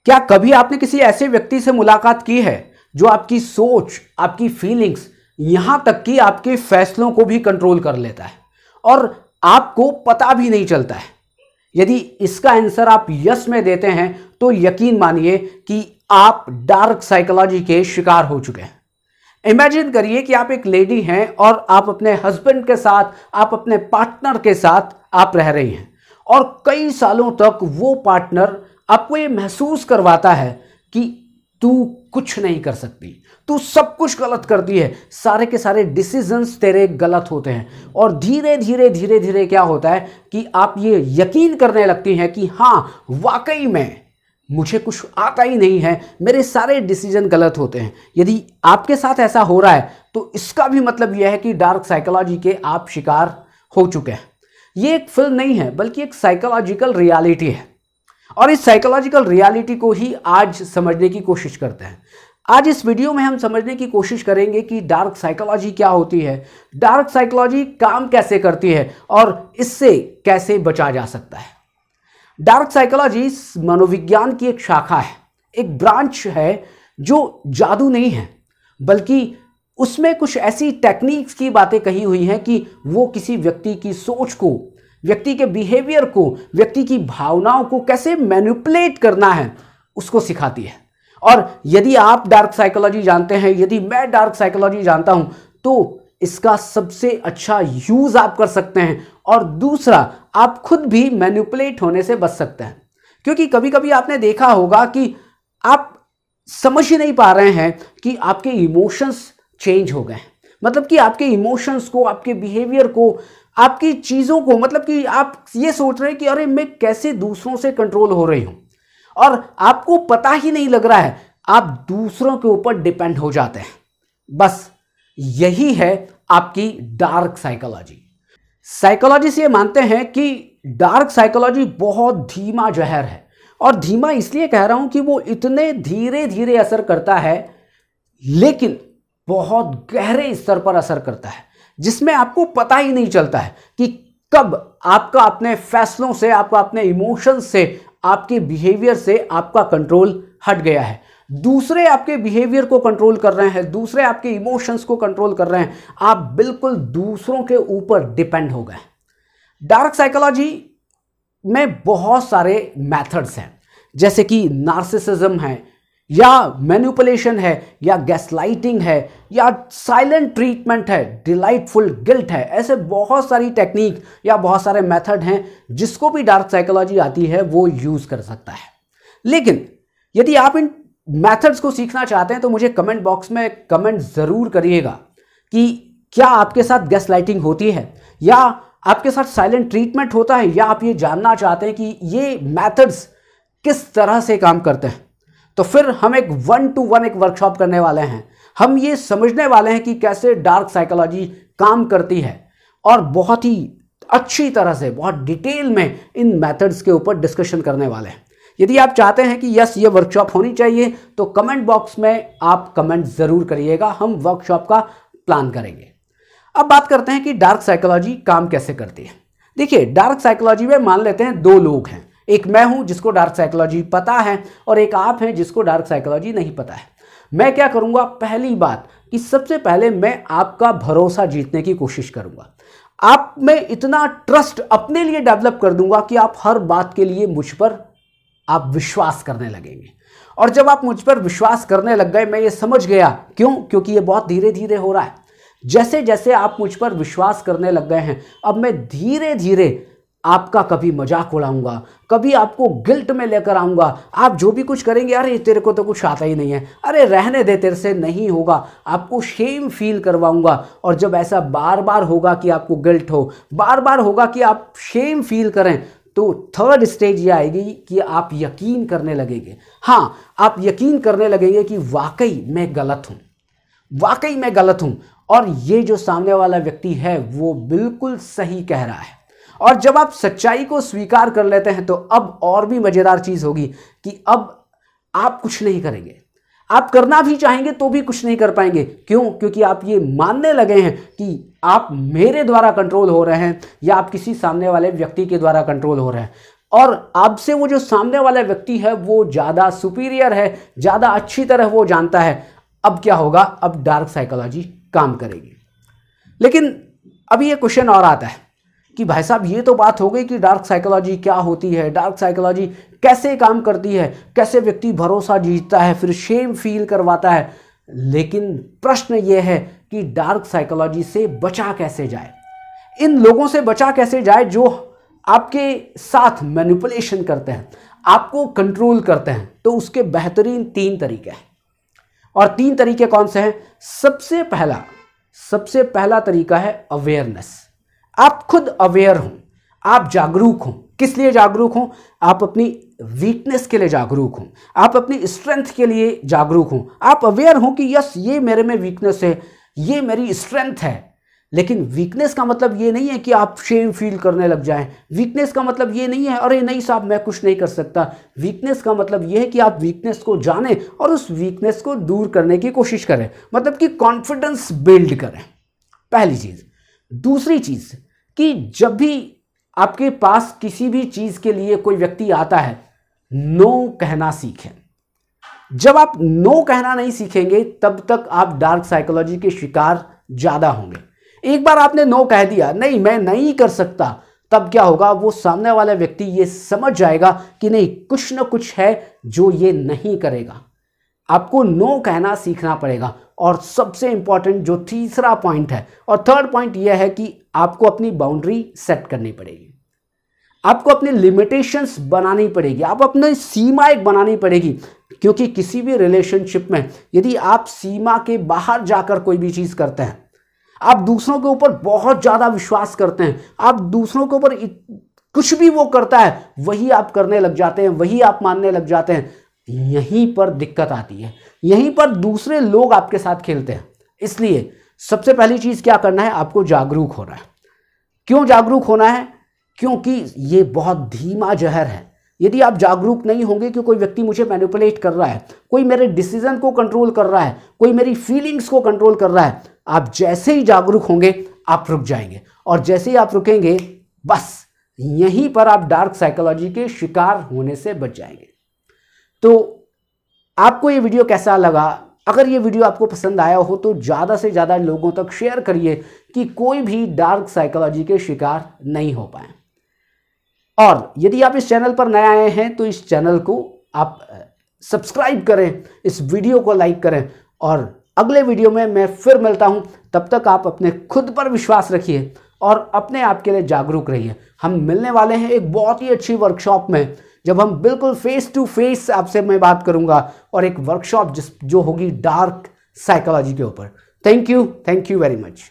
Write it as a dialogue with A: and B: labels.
A: क्या कभी आपने किसी ऐसे व्यक्ति से मुलाकात की है जो आपकी सोच, आपकी फीलिंग्स, यहां तक कि आपके फैसलों को भी कंट्रोल कर लेता है और आपको पता भी नहीं चलता है? यदि इसका आंसर आप यस में देते हैं तो यकीन मानिए कि आप डार्क साइकोलॉजी के शिकार हो चुके हैं। इमेजिन करिए कि आप एक लेडी हैं और आप अपने हस्बैंड के साथ, आप अपने पार्टनर के साथ आप रह रही हैं और कई सालों तक वो पार्टनर आपको ये महसूस करवाता है कि तू कुछ नहीं कर सकती, तू सब कुछ गलत करती है, सारे के सारे डिसीजंस तेरे गलत होते हैं। और धीरे धीरे क्या होता है कि आप ये यकीन करने लगती हैं कि हाँ, वाकई में मुझे कुछ आता ही नहीं है, मेरे सारे डिसीजन गलत होते हैं। यदि आपके साथ ऐसा हो रहा है तो इसका भी मतलब यह है कि डार्क साइकोलॉजी के आप शिकार हो चुके हैं। ये एक फिल्म नहीं है बल्कि एक साइकोलॉजिकल रियलिटी है और इस साइकोलॉजिकल रियलिटी को ही आज समझने की कोशिश करते हैं। आज इस वीडियो में हम समझने की कोशिश करेंगे कि डार्क साइकोलॉजी क्या होती है, डार्क साइकोलॉजी काम कैसे करती है और इससे कैसे बचा जा सकता है। डार्क साइकोलॉजी मनोविज्ञान की एक शाखा है, एक ब्रांच है जो जादू नहीं है बल्कि उसमें कुछ ऐसी टेक्निक्स की बातें कही हुई हैं कि वो किसी व्यक्ति की सोच को, व्यक्ति के बिहेवियर को, व्यक्ति की भावनाओं को कैसे मैनिपुलेट करना है उसको सिखाती है। और यदि आप डार्क साइकोलॉजी जानते हैं, यदि मैं डार्क साइकोलॉजी जानता हूं तो इसका सबसे अच्छा यूज आप कर सकते हैं और दूसरा, आप खुद भी मैनिपुलेट होने से बच सकते हैं। क्योंकि कभी कभी आपने देखा होगा कि आप समझ ही नहीं पा रहे हैं कि आपके इमोशंस चेंज हो गए, मतलब कि आपके इमोशंस को, आपके बिहेवियर को, आपकी चीजों को, मतलब कि आप ये सोच रहे हैं कि अरे मैं कैसे दूसरों से कंट्रोल हो रही हूं और आपको पता ही नहीं लग रहा है, आप दूसरों के ऊपर डिपेंड हो जाते हैं। बस यही है आपकी डार्क साइकोलॉजी। साइकोलॉजिस्ट ये मानते हैं कि डार्क साइकोलॉजी बहुत धीमा जहर है और धीमा इसलिए कह रहा हूं कि वो इतने धीरे धीरे असर करता है लेकिन बहुत गहरे स्तर पर असर करता है, जिसमें आपको पता ही नहीं चलता है कि कब आपका अपने फैसलों से, आपका अपने इमोशंस से, आपके बिहेवियर से आपका कंट्रोल हट गया है। दूसरे आपके बिहेवियर को कंट्रोल कर रहे हैं, दूसरे आपके इमोशंस को कंट्रोल कर रहे हैं, आप बिल्कुल दूसरों के ऊपर डिपेंड हो गए। डार्क साइकोलॉजी में बहुत सारे मेथड्स हैं, जैसे कि नार्सिसिज्म है या मैनिपुलेशन है या गैसलाइटिंग है या साइलेंट ट्रीटमेंट है, डिलाइटफुल गिल्ट है। ऐसे बहुत सारी टेक्निक या बहुत सारे मेथड हैं जिसको भी डार्क साइकोलॉजी आती है वो यूज कर सकता है। लेकिन यदि आप इन मेथड्स को सीखना चाहते हैं तो मुझे कमेंट बॉक्स में कमेंट जरूर करिएगा कि क्या आपके साथ गैसलाइटिंग होती है या आपके साथ साइलेंट ट्रीटमेंट होता है, या आप ये जानना चाहते हैं कि ये मेथड्स किस तरह से काम करते हैं। तो फिर हम एक 1-to-1 एक वर्कशॉप करने वाले हैं। हम ये समझने वाले हैं कि कैसे डार्क साइकोलॉजी काम करती है और बहुत ही अच्छी तरह से, बहुत डिटेल में इन मेथड्स के ऊपर डिस्कशन करने वाले हैं। यदि आप चाहते हैं कि यस, ये वर्कशॉप होनी चाहिए तो कमेंट बॉक्स में आप कमेंट जरूर करिएगा, हम वर्कशॉप का प्लान करेंगे। अब बात करते हैं कि डार्क साइकोलॉजी काम कैसे करती है। देखिए, डार्क साइकोलॉजी में मान लेते हैं दो लोग हैं, एक मैं हूं जिसको डार्क साइकोलॉजी पता है और एक आप हैं जिसको डार्क साइकोलॉजी नहीं पता है। मैं क्या करूंगा, पहली बात कि सबसे पहले मैं आपका भरोसा जीतने की कोशिश करूंगा। आप में इतना ट्रस्ट अपने लिए डेवलप कर दूंगा कि आप हर बात के लिए मुझ पर आप विश्वास करने लगेंगे। और जब आप मुझ पर विश्वास करने लग गए, मैं ये समझ गया, क्योंकि ये बहुत धीरे धीरे हो रहा है। जैसे जैसे आप मुझ पर विश्वास करने लग गए हैं, अब मैं धीरे धीरे आपका कभी मजाक उड़ाऊंगा, कभी आपको गिल्ट में लेकर आऊंगा। आप जो भी कुछ करेंगे, अरे तेरे को तो कुछ आता ही नहीं है, अरे रहने दे, तेरे से नहीं होगा, आपको शेम फील करवाऊंगा। और जब ऐसा बार बार होगा कि आपको गिल्ट हो, बार बार होगा कि आप शेम फील करें, तो थर्ड स्टेज ये आएगी कि आप यकीन करने लगेंगे। हाँ, आप यकीन करने लगेंगे कि वाकई मैं गलत हूं, वाकई मैं गलत हूं और ये जो सामने वाला व्यक्ति है वो बिल्कुल सही कह रहा है। और जब आप सच्चाई को स्वीकार कर लेते हैं तो अब और भी मजेदार चीज होगी कि अब आप कुछ नहीं करेंगे, आप करना भी चाहेंगे तो भी कुछ नहीं कर पाएंगे। क्योंकि आप ये मानने लगे हैं कि आप मेरे द्वारा कंट्रोल हो रहे हैं या आप किसी सामने वाले व्यक्ति के द्वारा कंट्रोल हो रहे हैं। और आपसे वो जो सामने वाला व्यक्ति है वो ज़्यादा सुपीरियर है, ज़्यादा अच्छी तरह वो जानता है। अब क्या होगा, अब डार्क साइकोलॉजी काम करेगी। लेकिन अब ये क्वेश्चन और आता है कि भाई साहब ये तो बात हो गई कि डार्क साइकोलॉजी क्या होती है, डार्क साइकोलॉजी कैसे काम करती है, कैसे व्यक्ति भरोसा जीतता है, फिर शेम फील करवाता है। लेकिन प्रश्न ये है कि डार्क साइकोलॉजी से बचा कैसे जाए, इन लोगों से बचा कैसे जाए जो आपके साथ मैनिपुलेशन करते हैं, आपको कंट्रोल करते हैं। तो उसके बेहतरीन 3 तरीके हैं। और 3 तरीके कौन से हैं? सबसे पहला तरीका है अवेयरनेस। आप खुद अवेयर हों, आप जागरूक हों। किस लिए जागरूक हों? आप अपनी वीकनेस के लिए जागरूक हों, आप अपनी स्ट्रेंथ के लिए जागरूक हों। आप अवेयर हों कि यस ये मेरे में वीकनेस है, ये मेरी स्ट्रेंथ है। लेकिन वीकनेस का मतलब ये नहीं है कि आप शेम फील करने लग जाएं। वीकनेस का मतलब ये नहीं है अरे नहीं साहब मैं कुछ नहीं कर सकता। वीकनेस का मतलब ये है कि आप वीकनेस को जानें और उस वीकनेस को दूर करने की कोशिश करें, मतलब कि कॉन्फिडेंस बिल्ड करें, पहली चीज। दूसरी चीज कि जब भी आपके पास किसी भी चीज के लिए कोई व्यक्ति आता है, नो कहना सीखें। जब आप नो कहना नहीं सीखेंगे तब तक आप डार्क साइकोलॉजी के शिकार ज्यादा होंगे। एक बार आपने नो कह दिया, नहीं मैं नहीं कर सकता, तब क्या होगा, वो सामने वाला व्यक्ति ये समझ जाएगा कि नहीं कुछ ना कुछ है जो ये नहीं करेगा। आपको नो कहना सीखना पड़ेगा। और सबसे इंपॉर्टेंट जो तीसरा पॉइंट है और थर्ड पॉइंट यह है कि आपको अपनी बाउंड्री सेट करनी पड़ेगी, आपको अपनी लिमिटेशंस बनानी पड़ेगी, आप अपनी सीमा एक बनानी पड़ेगी। क्योंकि किसी भी रिलेशनशिप में यदि आप सीमा के बाहर जाकर कोई भी चीज करते हैं, आप दूसरों के ऊपर बहुत ज्यादा विश्वास करते हैं, आप दूसरों के ऊपर कुछ भी वो करता है वही आप करने लग जाते हैं, वही आप मानने लग जाते हैं, यहीं पर दिक्कत आती है, यहीं पर दूसरे लोग आपके साथ खेलते हैं। इसलिए सबसे पहली चीज क्या करना है, आपको जागरूक होना है। क्यों जागरूक होना है? क्योंकि ये बहुत धीमा जहर है। यदि आप जागरूक नहीं होंगे कि कोई व्यक्ति मुझे मैनिपुलेट कर रहा है, कोई मेरे डिसीजन को कंट्रोल कर रहा है, कोई मेरी फीलिंग्स को कंट्रोल कर रहा है, आप जैसे ही जागरूक होंगे आप रुक जाएंगे। और जैसे ही आप रुकेंगे बस यहीं पर आप डार्क साइकोलॉजी के शिकार होने से बच जाएंगे। तो आपको ये वीडियो कैसा लगा? अगर ये वीडियो आपको पसंद आया हो तो ज़्यादा से ज़्यादा लोगों तक शेयर करिए कि कोई भी डार्क साइकोलॉजी के शिकार नहीं हो पाए। और यदि आप इस चैनल पर नए आए हैं तो इस चैनल को आप सब्सक्राइब करें, इस वीडियो को लाइक करें। और अगले वीडियो में मैं फिर मिलता हूं। तब तक आप अपने खुद पर विश्वास रखिए और अपने आप के लिए जागरूक रहिए। हम मिलने वाले हैं एक बहुत ही अच्छी वर्कशॉप में, जब हम बिल्कुल फेस टू फेस आपसे मैं बात करूंगा, और एक वर्कशॉप जो होगी डार्क साइकोलॉजी के ऊपर। Thank you very much.